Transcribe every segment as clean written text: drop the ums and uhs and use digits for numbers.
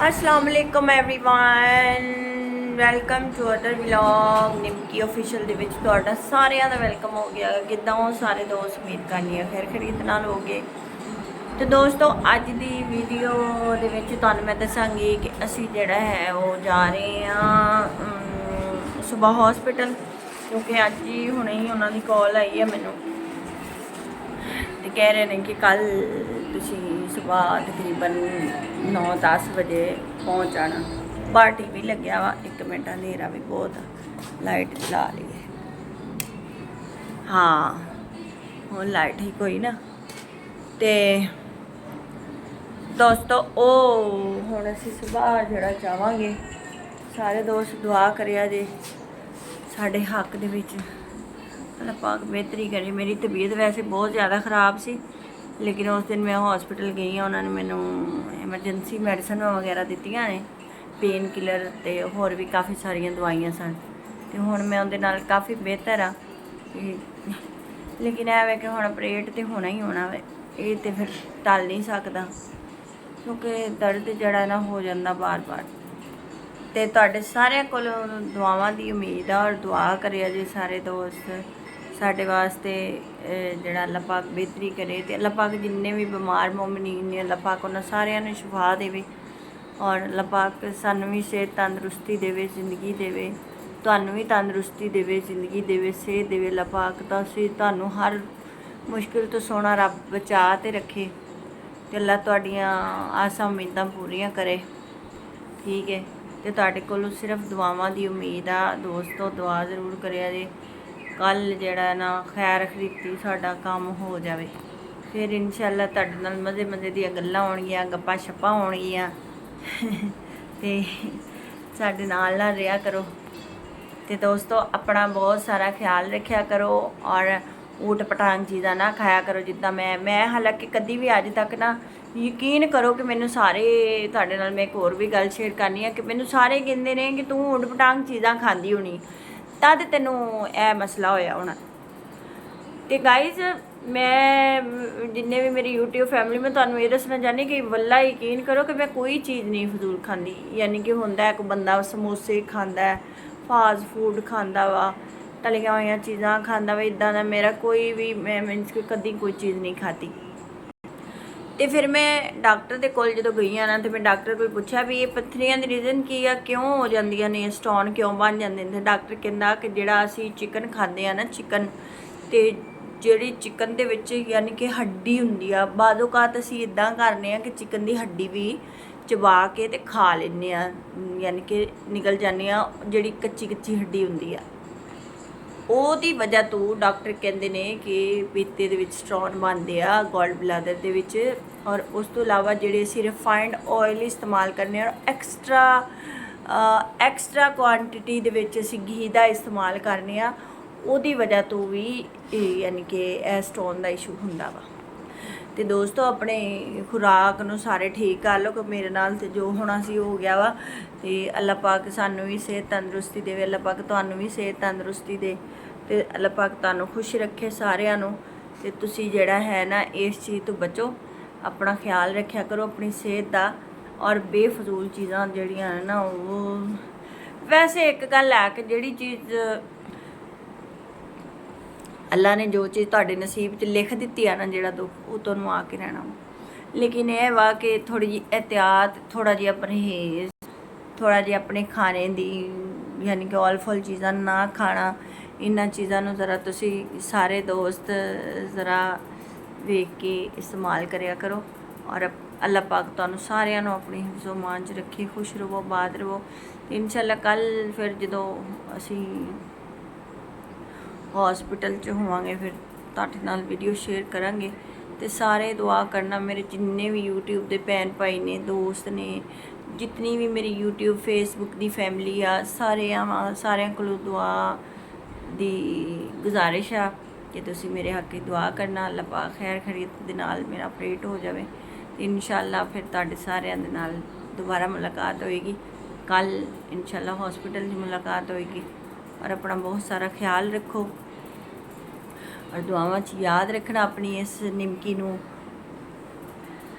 अस्सलाम वालेकुम everyone, welcome to other vlog. Nimki official ਦੇ ਵਿੱਚ ਤੁਹਾਡਾ ਸਾਰਿਆਂ ਦਾ ਵੈਲਕਮ ਹੋ ਗਿਆ। ਕਿੱਦਾਂ ਹੋ ਸਾਰੇ ਦੋਸਤ? ਉਮੀਦ ਕਰਨੀ ਹੈ ਖੈਰ ਖਰੀਦ ਨਾਲ ਹੋਗੇ। ਤੇ ਦੋਸਤੋ ਅੱਜ ਦੀ ਵੀਡੀਓ ਦੇ ਵਿੱਚ ਤੁਹਾਨੂੰ ਮੈਂ ਦੱਸਾਂਗੀ ਕਿ ਅਸੀਂ ਜਿਹੜਾ ਹੈ ਉਹ ਜਾ ਰਹੇ ਹਾਂ ਸਵੇਰ ਹਸਪੀਟਲ, ਕਿਉਂਕਿ ਅੱਜ ਹੀ ਹੁਣੇ ਹੀ ਉਹਨਾਂ ਦੀ ਕਾਲ ਆਈ ਹੈ ਮੈਨੂੰ ਤੇ ਕਹਿ ਰਹੇ ਨੇ ਕਿ ਕੱਲ ਤੁਸੀਂ ਸਵੇਰ ਤਕਰੀਬਨ 9-10 ਵਜੇ ਪਹੁੰਚ ਜਾਣਾ। ਬਾਹਰ ਟੀਵੀ ਲੱਗਿਆ ਵਾ, 1 ਮਿੰਟ ਹਨੇਰਾ ਵੀ ਬਹੁਤ ਆ, ਲਾਈਟ ਚਲਾ ਲਈਏ। ਹਾਂ ਹੁਣ ਲਾਈਟ ਹੀ ਕੋਈ ਨਾ। ਤੇ ਦੋਸਤੋ ਉਹ ਹੁਣ ਅਸੀਂ ਸਵੇਰ ਜਿਹੜਾ ਜਾਵਾਂਗੇ, ਸਾਰੇ ਦੋਸਤ ਦੁਆ ਕਰਿਆ ਜੇ ਸਾਡੇ ਹੱਕ ਦੇ ਵਿੱਚ, ਅੱਲਾਹ ਪਾਕ ਬਿਹਤਰੀ ਕਰੇ। ਮੇਰੀ ਤਬੀਅਤ ਵੈਸੇ ਬਹੁਤ ਜ਼ਿਆਦਾ ਖ਼ਰਾਬ ਸੀ, ਲੇਕਿਨ ਉਸ ਦਿਨ ਮੈਂ ਹਸਪੀਟਲ ਗਈ ਹਾਂ, ਉਹਨਾਂ ਨੇ ਮੈਨੂੰ ਐਮਰਜੈਂਸੀ ਮੈਡੀਸਨ ਵਗੈਰਾ ਦਿੱਤੀਆਂ ਨੇ, ਪੇਨ ਕਿਲਰ ਤੇ ਹੋਰ ਵੀ ਕਾਫੀ ਸਾਰੀਆਂ ਦਵਾਈਆਂ ਸਨ, ਤੇ ਹੁਣ ਮੈਂ ਉਹਦੇ ਨਾਲ ਕਾਫੀ ਬਿਹਤਰ ਆ। ਲੇਕਿਨ ਇਹ ਵੇ ਕਿ ਹੁਣ ਆਪਰੇਟ ਤੇ ਹੋਣਾ ਹੀ ਹੋਣਾ ਵੇ, ਇਹ ਤੇ ਫਿਰ ਟਲ ਨਹੀਂ ਸਕਦਾ, ਕਿਉਂਕਿ ਦਰਦ ਜਿਹੜਾ ਨਾ ਹੋ ਜਾਂਦਾ ਬਾਰ-ਬਾਰ। ਤੇ ਤੁਹਾਡੇ ਸਾਰਿਆਂ ਕੋਲੋਂ ਦੁਆਵਾਂ ਦੀ ਉਮੀਦ ਆ, ਔਰ ਦੁਆ ਕਰਿਆ ਜੇ ਸਾਰੇ ਦੋਸਤ ਸਾਡੇ ਵਾਸਤੇ, ਜਿਹੜਾ ਅੱਲਾਹ ਪਾਕ ਬਿਹਤਰੀ ਕਰੇ। ਤੇ ਅੱਲਾਹ ਪਾਕ ਜਿੰਨੇ ਵੀ ਬਿਮਾਰ ਮੁਮਨੀਨ ਨੇ, ਅੱਲਾਹ ਪਾਕ ਉਹਨਾਂ ਸਾਰਿਆਂ ਨੂੰ ਸ਼ਿਫਾ ਦੇਵੇ, ਔਰ ਅੱਲਾਹ ਪਾਕ ਸਾਨੂੰ ਵੀ ਸਿਹਤ ਤੰਦਰੁਸਤੀ ਦੇਵੇ, ਜ਼ਿੰਦਗੀ ਦੇਵੇ, ਤੁਹਾਨੂੰ ਵੀ ਤੰਦਰੁਸਤੀ ਦੇਵੇ, ਜ਼ਿੰਦਗੀ ਦੇਵੇ, ਸਿਹਤ ਦੇਵੇ। ਅੱਲਾਹ ਪਾਕ ਤਾਂ ਅਸੀਂ ਤੁਹਾਨੂੰ ਹਰ ਮੁਸ਼ਕਿਲ ਤੋਂ ਸੋਹਣਾ ਰੱਬ ਬਚਾ ਤੇ ਰੱਖੇ, ਤੇ ਅੱਲਾਹ ਤੁਹਾਡੀਆਂ ਆਸਾਂ ਉਮੀਦਾਂ ਪੂਰੀਆਂ ਕਰੇ, ਠੀਕ ਹੈ। ਤੇ ਤੁਹਾਡੇ ਕੋਲੋਂ ਸਿਰਫ ਦੁਆਵਾਂ ਦੀ ਉਮੀਦ ਆ ਦੋਸਤੋ, ਦੁਆ ਜ਼ਰੂਰ ਕਰਿਆ ਜੇ ਕੱਲ ਜਿਹੜਾ ਨਾ ਖੈਰ ਖਰੀਦੀ ਸਾਡਾ ਕੰਮ ਹੋ ਜਾਵੇ, ਫਿਰ ਇਨਸ਼ਾਅੱਲਾ ਤੁਹਾਡੇ ਨਾਲ ਮਜ਼ੇ ਦੀਆਂ ਗੱਲਾਂ ਹੋਣਗੀਆਂ, ਗੱਪਾਂ ਛੱਪਾਂ ਹੋਣਗੀਆਂ ਤੇ ਸਾਡੇ ਨਾਲ ਰਿਹਾ ਕਰੋ। ਤੇ ਦੋਸਤੋ ਆਪਣਾ ਬਹੁਤ ਸਾਰਾ ਖਿਆਲ ਰੱਖਿਆ ਕਰੋ, ਔਰ ਊਟ ਪਟਾਂਗ ਚੀਜ਼ਾਂ ਨਾ ਖਾਇਆ ਕਰੋ। ਜਿੱਦਾਂ ਮੈਂ ਹਾਲਾਂਕਿ ਕਦੀ ਵੀ ਅੱਜ ਤੱਕ ਨਾ, ਯਕੀਨ ਕਰੋ ਕਿ ਮੈਨੂੰ ਸਾਰੇ, ਤੁਹਾਡੇ ਨਾਲ ਮੈਂ ਇੱਕ ਹੋਰ ਵੀ ਗੱਲ ਸ਼ੇਅਰ ਕਰਨੀ ਆ ਕਿ ਮੈਨੂੰ ਸਾਰੇ ਕਹਿੰਦੇ ਨੇ ਕਿ ਤੂੰ ਊਟ ਪਟਾਂਗ ਚੀਜ਼ਾਂ ਖਾਂਦੀ ਹੋਣੀ, ਤਦ ਤੈਨੂੰ ਇਹ ਮਸਲਾ ਹੋਇਆ ਹੋਣਾ। ਤੇ ਗਾਈਜ਼ ਮੈਂ ਜਿੰਨੇ ਵੀ ਮੇਰੀ YouTube ਫੈਮਿਲੀ, ਮੈਂ ਤੁਹਾਨੂੰ ਇਹ ਦੱਸਣਾ ਚਾਹੁੰਦੀ ਕਿ ਵੱਲਾ ਯਕੀਨ ਕਰੋ ਕਿ ਮੈਂ ਕੋਈ ਚੀਜ਼ ਨਹੀਂ ਫਜ਼ੂਲ ਖਾਂਦੀ। ਯਾਨੀ ਕਿ ਹੁੰਦਾ ਇੱਕ ਬੰਦਾ ਸਮੋਸੇ ਖਾਂਦਾ, ਫਾਸਟ ਫੂਡ ਖਾਂਦਾ ਵਾ, ਤਲੀਆਂ ਹੋਈਆਂ ਚੀਜ਼ਾਂ ਖਾਂਦਾ ਵਾ, ਇੱਦਾਂ ਦਾ ਮੇਰਾ ਕੋਈ ਵੀ, ਮੈਂ ਮੀਨਸ ਕਿ ਕਦੀ ਕੋਈ ਚੀਜ਼ ਨਹੀਂ ਖਾਧੀ। ਤੇ ਫਿਰ ਮੈਂ ਡਾਕਟਰ ਦੇ ਕੋਲ ਜਦੋਂ ਗਈ ਆ ਨਾ, ਤੇ ਮੈਂ ਡਾਕਟਰ ਕੋਲ ਪੁੱਛਿਆ ਵੀ ਇਹ ਪੱਥਰੀਆਂ ਦੀ ਰੀਜ਼ਨ ਕੀ ਆ, ਕਿਉਂ ਹੋ ਜਾਂਦੀਆਂ ਨੇ, ਸਟੋਨ ਕਿਉਂ ਬਣ ਜਾਂਦੇ ਨੇ। ਡਾਕਟਰ ਕਹਿੰਦਾ ਕਿ ਜਿਹੜਾ ਅਸੀਂ ਚਿਕਨ ਖਾਂਦੇ ਆ ਨਾ, ਚਿਕਨ, ਤੇ ਜਿਹੜੀ ਚਿਕਨ ਦੇ ਵਿੱਚ ਯਾਨੀ ਕਿ ਹੱਡੀ ਹੁੰਦੀ ਆ, ਬਾਜ਼ੋਕਾਤ ਅਸੀਂ ਇੱਦਾਂ ਕਰਨੇ ਆ ਕਿ ਚਿਕਨ ਦੀ ਹੱਡੀ ਵੀ ਚਬਾ ਕੇ ਤੇ ਖਾ ਲੈਂਦੇ ਆ, ਯਾਨੀ ਕਿ ਨਿਕਲ ਜਾਂਦੇ ਆ, ਜਿਹੜੀ ਕੱਚੀ ਹੱਡੀ ਹੁੰਦੀ ਆ, ਉਹਦੀ ਵਜ੍ਹਾ ਤੋਂ ਡਾਕਟਰ ਕਹਿੰਦੇ ਨੇ ਕਿ ਪੀਤੇ ਦੇ ਵਿੱਚ ਸਟੋਨ ਬਣਦੇ ਆ, ਗੋਲ ਬਲਾਦਰ ਦੇ ਵਿੱਚ। ਔਰ ਉਸ ਤੋਂ ਇਲਾਵਾ ਜਿਹੜੇ ਅਸੀਂ ਰਿਫਾਈਨਡ ਆਇਲ ਇਸਤੇਮਾਲ ਕਰਨੇ ਆ, ਐਕਸਟਰਾ ਕੁਆਂਟੀਟੀ ਦੇ ਵਿੱਚ ਅਸੀਂ ਘੀ ਦਾ ਇਸਤੇਮਾਲ ਕਰਨੇ ਆ, ਉਹਦੀ ਵਜ੍ਹਾ ਤੋਂ ਵੀ ਯਾਨੀ ਕਿ ਇਹ ਸਟੋਨ ਦਾ ਇਸ਼ੂ ਹੁੰਦਾ ਵਾ। ਤੇ ਦੋਸਤੋ ਆਪਣੇ ਖੁਰਾਕ ਨੂੰ ਸਾਰੇ ਠੀਕ ਕਰ ਲਓ, ਕਿ ਮੇਰੇ ਨਾਲ ਤੇ ਜੋ ਹੋਣਾ ਸੀ ਹੋ ਗਿਆ ਵਾ। ਤੇ ਅੱਲਾਹ ਪਾਕ ਸਾਨੂੰ ਵੀ ਸਿਹਤ ਤੰਦਰੁਸਤੀ ਦੇਵੇ, ਅੱਲਾਹ ਪਾਕ ਤੁਹਾਨੂੰ ਵੀ ਸਿਹਤ ਤੰਦਰੁਸਤੀ ਦੇ, ਤੇ ਅੱਲਾਹ ਪਾਕ ਤੁਹਾਨੂੰ ਖੁਸ਼ ਰੱਖੇ ਸਾਰਿਆਂ ਨੂੰ। ਤੇ ਤੁਸੀਂ ਜਿਹੜਾ ਹੈ ਨਾ ਇਸ ਚੀਜ਼ ਤੋਂ ਬਚੋ, ਆਪਣਾ ਖਿਆਲ ਰੱਖਿਆ ਕਰੋ ਆਪਣੀ ਸਿਹਤ ਦਾ, ਔਰ ਬੇਫਜ਼ੂਲ ਚੀਜ਼ਾਂ ਜਿਹੜੀਆਂ ਨਾ, ਉਹ ਵੈਸੇ ਇੱਕ ਗੱਲ ਹੈ ਕਿ ਜਿਹੜੀ ਚੀਜ਼ ਅੱਲਾ ਨੇ ਜੋ ਚੀਜ਼ ਤੁਹਾਡੇ ਨਸੀਬ 'ਚ ਲਿਖ ਦਿੱਤੀ ਆ ਨਾ, ਜਿਹੜਾ ਦੁੱਖ, ਉਹ ਤੁਹਾਨੂੰ ਆ ਕੇ ਰਹਿਣਾ। ਲੇਕਿਨ ਇਹ ਵਾ ਕਿ ਥੋੜ੍ਹੀ ਜਿਹੀ ਇਹਤਿਆਤ, ਥੋੜ੍ਹਾ ਜਿਹਾ ਪਰਹੇਜ਼, ਥੋੜ੍ਹਾ ਜਿਹਾ ਆਪਣੇ ਖਾਣੇ ਦੀ, ਯਾਨੀ ਕਿ ਆਲ ਫੁੱਲ ਚੀਜ਼ਾਂ ਨਾ ਖਾਣਾ। ਇਹਨਾਂ ਚੀਜ਼ਾਂ ਨੂੰ ਜ਼ਰਾ ਤੁਸੀਂ ਸਾਰੇ ਦੋਸਤ ਜ਼ਰਾ ਵੇਖ ਕੇ ਇਸਤੇਮਾਲ ਕਰਿਆ ਕਰੋ, ਔਰ ਅੱਲਾਹ ਪਾਕ ਤੁਹਾਨੂੰ ਸਾਰਿਆਂ ਨੂੰ ਆਪਣੀ ਹਿਫਜ਼ੋ ਮਾਨ 'ਚ ਰੱਖੇ, ਖੁਸ਼ ਰਹੋ, ਆਬਾਦ ਰਹੋ। ਇਨਸ਼ਾਅੱਲਾ ਕੱਲ੍ਹ ਫਿਰ ਜਦੋਂ ਅਸੀਂ ਹਸਪੀਟਲ 'ਚ ਹੋਵਾਂਗੇ, ਫਿਰ ਤੁਹਾਡੇ ਨਾਲ ਵੀਡੀਓ ਸ਼ੇਅਰ ਕਰਾਂਗੇ। ਤੇ ਸਾਰੇ ਦੁਆ ਕਰਨਾ, ਮੇਰੇ ਜਿੰਨੇ ਵੀ YouTube ਦੇ ਭੈਣ ਭਾਈ ਨੇ, ਦੋਸਤ ਨੇ, ਜਿਤਨੀ ਵੀ ਮੇਰੀ YouTube Facebook ਦੀ ਫੈਮਿਲੀ ਆ, ਸਾਰਿਆਂ ਕੋਲੋਂ ਦੁਆ ਦੀ ਗੁਜ਼ਾਰਿਸ਼ ਆ ਕਿ ਤੁਸੀਂ ਮੇਰੇ ਹੱਕ ਦੁਆ ਕਰਨਾ, ਅੱਲਾਹ ਪਾਕ ਖੈਰ ਖਰੀਦ ਦੇ ਨਾਲ ਮੇਰਾ ਆਪਰੇਟ ਹੋ ਜਾਵੇ। ਤੇ ਇਨਸ਼ਾਅੱਲਾ ਫਿਰ ਤੁਹਾਡੇ ਸਾਰਿਆਂ ਦੇ ਨਾਲ ਦੁਬਾਰਾ ਮੁਲਾਕਾਤ ਹੋਏਗੀ, ਕੱਲ੍ਹ ਇਨਸ਼ਾਅੱਲਾ ਹਸਪੀਟਲ 'ਚ ਮੁਲਾਕਾਤ ਹੋਏਗੀ। ਔਰ ਆਪਣਾ ਬਹੁਤ ਸਾਰਾ ਖਿਆਲ ਰੱਖੋ, ਔਰ ਦੁਆਵਾਂ 'ਚ ਯਾਦ ਰੱਖਣਾ ਆਪਣੀ ਇਸ ਨਿਮਕੀ ਨੂੰ,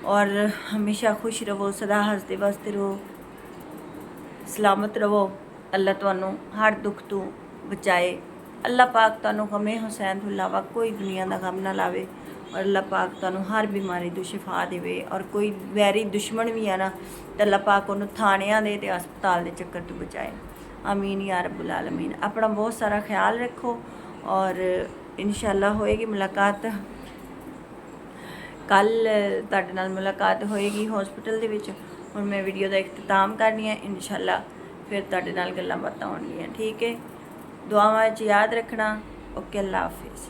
ਔਰ ਹਮੇਸ਼ਾ ਖੁਸ਼ ਰਹੋ, ਸਦਾ ਹੱਸਦੇ ਵਸਦੇ ਰਹੋ। ਸਲਾਮਤ ਰਹੋ। ਅੱਲਾ ਤੁਹਾਨੂੰ ਹਰ ਦੁੱਖ ਤੋਂ ਬਚਾਏ। ਅੱਲਾ ਪਾਕ ਤੁਹਾਨੂੰ ਗਮੇ ਹੁਸੈਨ ਤੋਂ ਇਲਾਵਾ ਕੋਈ ਦੁਨੀਆ ਦਾ ਗਮ ਨਾ ਲਾਵੇ ਔਰ ਅੱਲਾ ਪਾਕ ਤੁਹਾਨੂੰ ਹਰ ਬਿਮਾਰੀ ਤੋਂ ਸ਼ਿਫਾ ਦੇਵੇ। ਔਰ ਕੋਈ ਵੈਰੀ ਦੁਸ਼ਮਣ ਵੀ ਆ ਨਾ ਤਾਂ ਅੱਲਾ ਪਾਕ ਉਹਨੂੰ ਥਾਣਿਆਂ ਦੇ ਤੇ ਹਸਪਤਾਲ ਦੇ ਚੱਕਰ ਤੋਂ ਬਚਾਏ। ਆਮੀਨ ਯਾ ਰੱਬੁਲ ਆਲਮੀਨ। ਆਪਣਾ ਬਹੁਤ ਸਾਰਾ ਖਿਆਲ ਰੱਖੋ ਔਰ ਇਨਸ਼ਾਅੱਲਾ ਹੋਏਗੀ ਮੁਲਾਕਾਤ। ਕੱਲ੍ਹ ਤੁਹਾਡੇ ਨਾਲ ਮੁਲਾਕਾਤ ਹੋਏਗੀ ਹੌਸਪੀਟਲ ਦੇ ਵਿੱਚ। ਹੁਣ ਮੈਂ ਵੀਡੀਓ ਦਾ ਇਖਤਤਾਮ ਕਰਨੀ ਹੈ। ਇਨਸ਼ਾਅੱਲਾ ਫਿਰ ਤੁਹਾਡੇ ਨਾਲ ਗੱਲਾਂ ਬਾਤਾਂ ਹੋਣਗੀਆਂ। ਠੀਕ ਹੈ, ਦੁਆਵਾਂ 'ਚ ਯਾਦ ਰੱਖਣਾ। ਓਕੇ, ਅੱਲਾ ਹਾਫਿਜ਼।